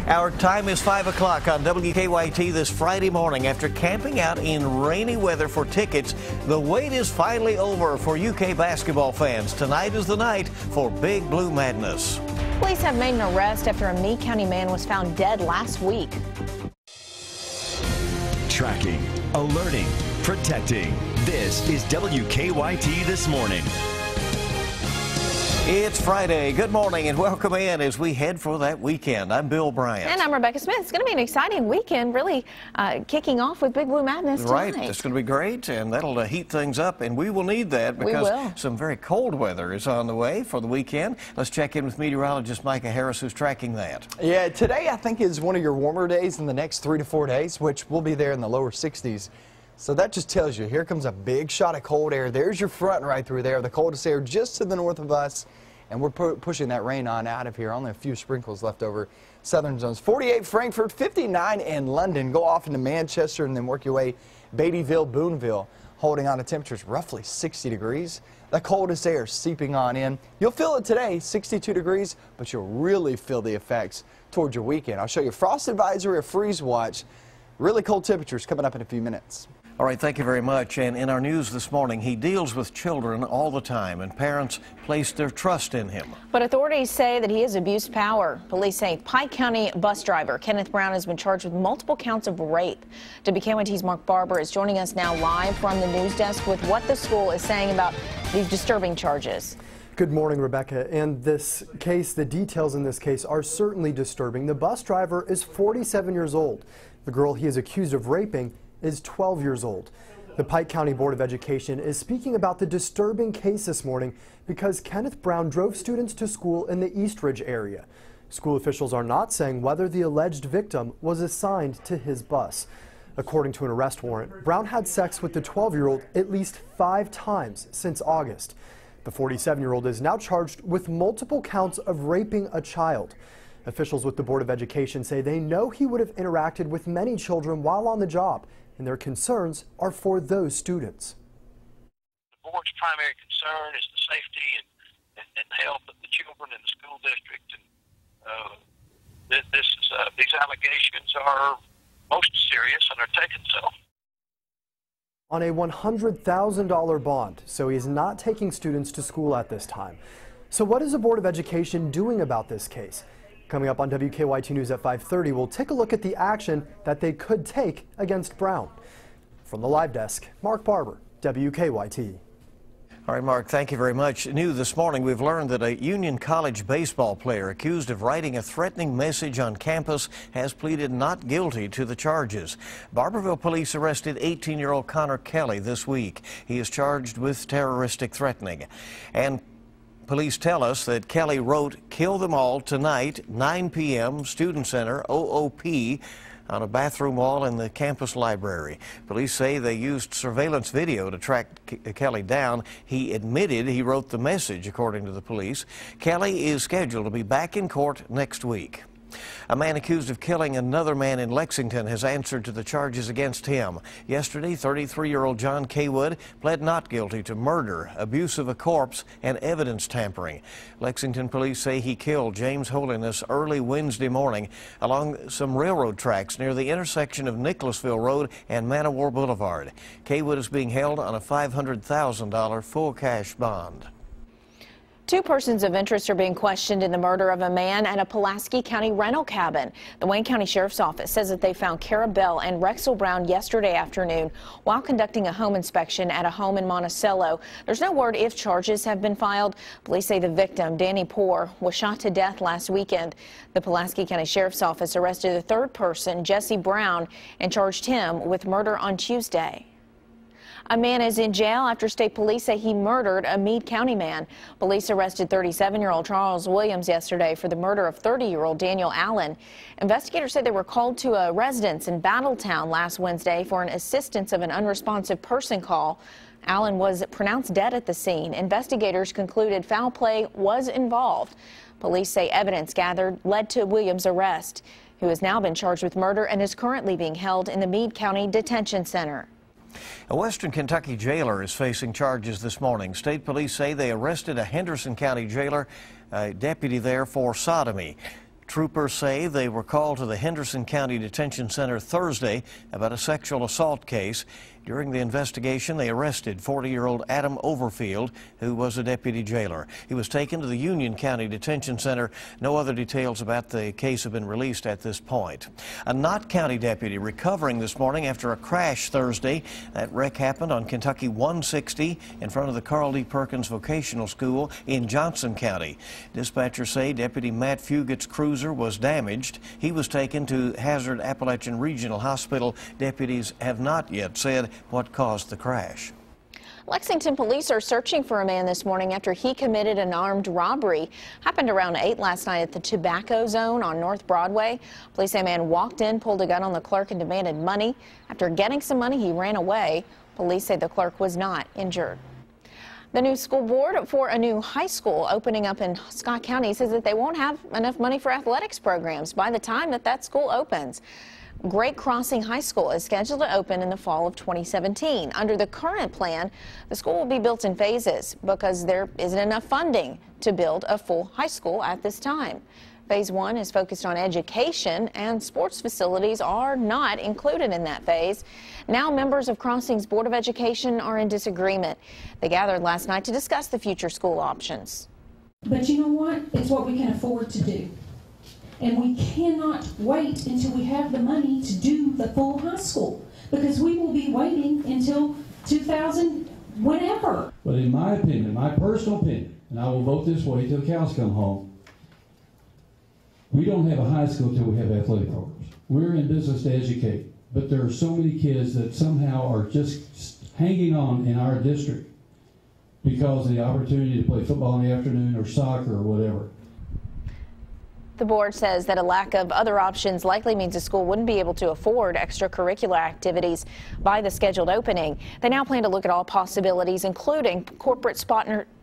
Our time is 5 o'clock on WKYT this Friday morning. After camping out in rainy weather for tickets, the wait is finally over for UK basketball fans. Tonight is the night for Big Blue Madness. Police have made an arrest after a Meade County man was found dead last week. Tracking, alerting, protecting. This is WKYT This Morning. It's Friday. Good morning and welcome in as we head for that weekend. I'm Bill Bryant. And I'm Rebecca Smith. It's going to be an exciting weekend, really kicking off with Big Blue Madness tonight. Right. It's going to be great, and that'll heat things up, and we will need that because some very cold weather is on the way for the weekend. Let's check in with meteorologist Micah Harris, who's tracking that. Yeah, today I think is one of your warmer days in the next 3 to 4 days, which will be there in the lower 60s. So that just tells you, here comes a big shot of cold air. There's your front right through there, the coldest air just to the north of us. And we're pushing that rain on out of here. Only a few sprinkles left over southern zones. 48 Frankfurt, 59 in London. Go off into Manchester and then work your way Beattyville, Boonville, holding on to temperatures roughly 60 degrees. The coldest air seeping on in. You'll feel it today, 62 degrees, but you'll really feel the effects towards your weekend. I'll show you a frost advisory, a freeze watch. Really cold temperatures coming up in a few minutes. All right, thank you very much. And in our news this morning, he deals with children all the time, and parents place their trust in him. But authorities say that he has abused power. Police say Pike County bus driver Kenneth Brown has been charged with multiple counts of rape. WKYT's Mark Barber is joining us now live from the news desk with what the school is saying about these disturbing charges. Good morning, Rebecca. In this case, the details in this case are certainly disturbing. The bus driver is 47 years old. The girl he is accused of raping is 12 years old. The Pike County Board of Education is speaking about the disturbing case this morning because Kenneth Brown drove students to school in the Eastridge area. School officials are not saying whether the alleged victim was assigned to his bus. According to an arrest warrant, Brown had sex with the 12-year-old at least 5 times since August. The 47-year-old is now charged with multiple counts of raping a child. Officials with the Board of Education say they know he would have interacted with many children while on the job, and their concerns are for those students. The board's primary concern is the safety and health of the children in the school district. And these allegations are most serious and are taken so. On a $100,000 bond, so he is not taking students to school at this time. So what is the Board of Education doing about this case? Coming up on WKYT News at 5:30, we'll take a look at the action that they could take against Brown. From the live desk, Mark Barber, WKYT. All right, Mark, thank you very much. New this morning, we've learned that a Union College baseball player accused of writing a threatening message on campus has pleaded not guilty to the charges. Barberville police arrested 18-year-old Connor Kelly this week. He is charged with terroristic threatening. And police tell us that Kelly wrote, "Kill them all tonight, 9 p.m., Student Center, OOP," on a bathroom wall in the campus library. Police say they used surveillance video to track Kelly down. He admitted he wrote the message, according to the police. Kelly is scheduled to be back in court next week. A man accused of killing another man in Lexington has answered to the charges against him. Yesterday, 33-year-old John Kaywood pled not guilty to murder, abuse of a corpse, and evidence tampering. Lexington police say he killed James Holiness early Wednesday morning along some railroad tracks near the intersection of Nicholasville Road and Manowar Boulevard. Kaywood is being held on a $500,000 full cash bond. 2 persons of interest are being questioned in the murder of a man at a Pulaski County rental cabin. The Wayne County Sheriff's Office says that they found Cara Bell and Rexel Brown yesterday afternoon while conducting a home inspection at a home in Monticello. There's no word if charges have been filed. Police say the victim, Danny Poor, was shot to death last weekend. The Pulaski County Sheriff's Office arrested a 3rd person, Jesse Brown, and charged him with murder on Tuesday. A man is in jail after state police say he murdered a Meade County man. Police arrested 37-year-old Charles Williams yesterday for the murder of 30-year-old Daniel Allen. Investigators say they were called to a residence in Battletown last Wednesday for an assistance of an unresponsive person call. Allen was pronounced dead at the scene. Investigators concluded foul play was involved. Police say evidence gathered led to Williams' arrest, who has now been charged with murder and is currently being held in the Meade County Detention Center. A Western Kentucky jailer is facing charges this morning. State police say they arrested a Henderson County jailer, a deputy there, for sodomy. Troopers say they were called to the Henderson County Detention Center Thursday about a sexual assault case. During the investigation, they arrested 40-year-old Adam Overfield, who was a deputy jailer. He was taken to the Union County Detention Center. No other details about the case have been released at this point. A Knott County deputy recovering this morning after a crash Thursday. That wreck happened on Kentucky 160 in front of the Carl D. Perkins Vocational School in Johnson County. Dispatchers say Deputy Matt Fugit's cruiser was damaged. He was taken to Hazard Appalachian Regional Hospital. Deputies have not yet said what caused the crash. Lexington police are searching for a man this morning after he committed an armed robbery. Happened around 8 last night at the Tobacco Zone on North Broadway. Police say a man walked in, pulled a gun on the clerk, and demanded money. After getting some money, he ran away. Police say the clerk was not injured. The new school board for a new high school opening up in Scott County says that they won't have enough money for athletics programs by the time that school opens. Great Crossing High School is scheduled to open in the fall of 2017. Under the current plan, the school will be built in phases because there isn't enough funding to build a full high school at this time. Phase 1 is focused on education, and sports facilities are not included in that phase. Now members of Crossing's Board of Education are in disagreement. They gathered last night to discuss the future school options. But you know what? It's what we can afford to do. And we cannot wait until we have the money to do the full high school, because we will be waiting until 2000, whenever. But in my opinion, my personal opinion, and I will vote this way till the cows come home, we don't have a high school till we have athletic programs. We're in business to educate, but there are so many kids that somehow are just hanging on in our district because of the opportunity to play football in the afternoon or soccer or whatever. The board says that a lack of other options likely means the school wouldn't be able to afford extracurricular activities by the scheduled opening. They now plan to look at all possibilities, including corporate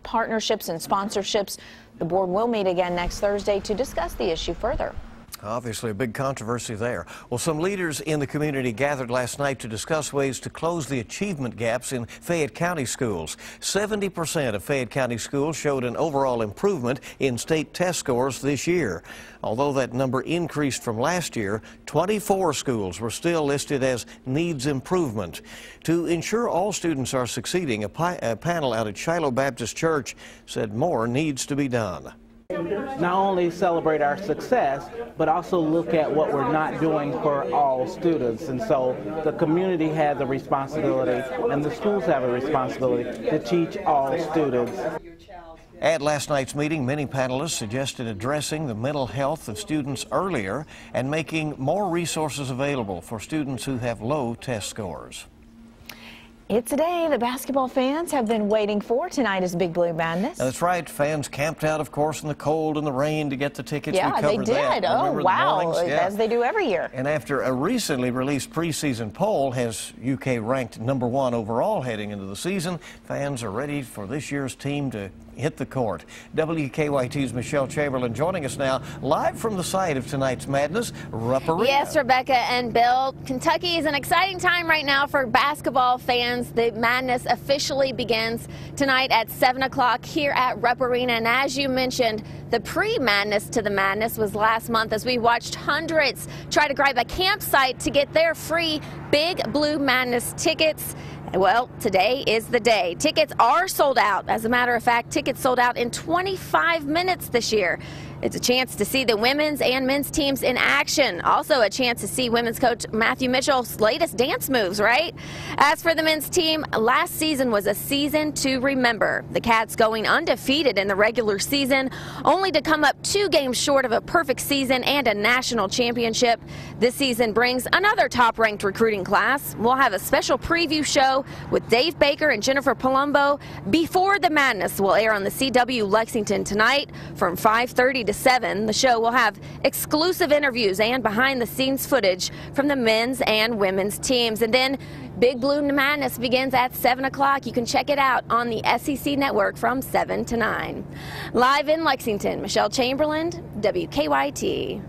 partnerships and sponsorships. The board will meet again next Thursday to discuss the issue further. Obviously a big controversy there. Well, some leaders in the community gathered last night to discuss ways to close the achievement gaps in Fayette County schools. 70% of Fayette County schools showed an overall improvement in state test scores this year. Although that number increased from last year, 24 schools were still listed as needs improvement. To ensure all students are succeeding, a panel out at Shiloh Baptist Church said more needs to be done. Not only celebrate our success, but also look at what we're not doing for all students. And so the community has a responsibility, and the schools have a responsibility to teach all students. At last night's meeting, many panelists suggested addressing the mental health of students earlier and making more resources available for students who have low test scores. It's a day the basketball fans have been waiting for. Tonight is Big Blue Madness. That's right. Fans camped out, of course, in the cold and the rain to get the tickets. Yeah, they did. Oh, wow. As they do every year. And after a recently released preseason poll has UK ranked #1 overall heading into the season, fans are ready for this year's team to hit the court. WKYT's Michelle Chamberlain joining us now live from the site of tonight's madness, Rupp Arena. Yes, Rebecca and Bill. Kentucky is an exciting time right now for basketball fans. The madness officially begins tonight at 7 o'clock here at Rupp Arena. And as you mentioned, the pre-madness to the madness was last month as we watched hundreds try to grab a campsite to get their free Big Blue Madness tickets. Well, today is the day. Tickets are sold out. As a matter of fact, tickets sold out in 25 minutes this year. It's a chance to see the women's and men's teams in action. Also a chance to see women's coach Matthew Mitchell's latest dance moves, right? As for the men's team, last season was a season to remember. The Cats going undefeated in the regular season, only to come up 2 games short of a perfect season and a national championship. This season brings another top-ranked recruiting class. We'll have a special preview show with Dave Baker and Jennifer Palumbo before the madness will air on the CW Lexington tonight from 5:30 to 7. The show will have exclusive interviews and behind-the-scenes footage from the men's and women's teams. And then Big Blue Madness begins at 7 o'clock. You can check it out on the SEC network from 7 to 9. Live in Lexington, Michelle Chamberlain, WKYT.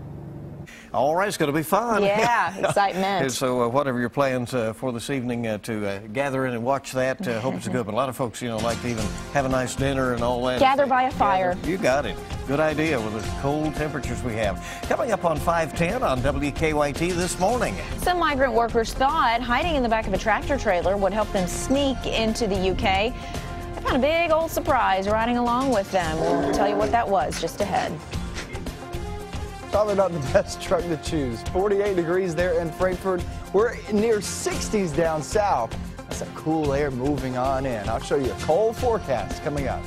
All right, it's going to be fun. Yeah, excitement. So whatever your plans for this evening to gather in and watch that, hope it's a good one. A lot of folks, like to even have a nice dinner and all that. Gather by a fire. You got it. Good idea with the cold temperatures we have. Coming up on 5:10 on WKYT this morning. Some migrant workers thought hiding in the back of a tractor trailer would help them sneak into the UK. They found a big old surprise riding along with them. We'll tell you what that was just ahead. Probably not the best truck to choose. 48 degrees there in Frankfurt. We're near 60s down south. That's that cool air moving on in. I'll show you a cold forecast coming up.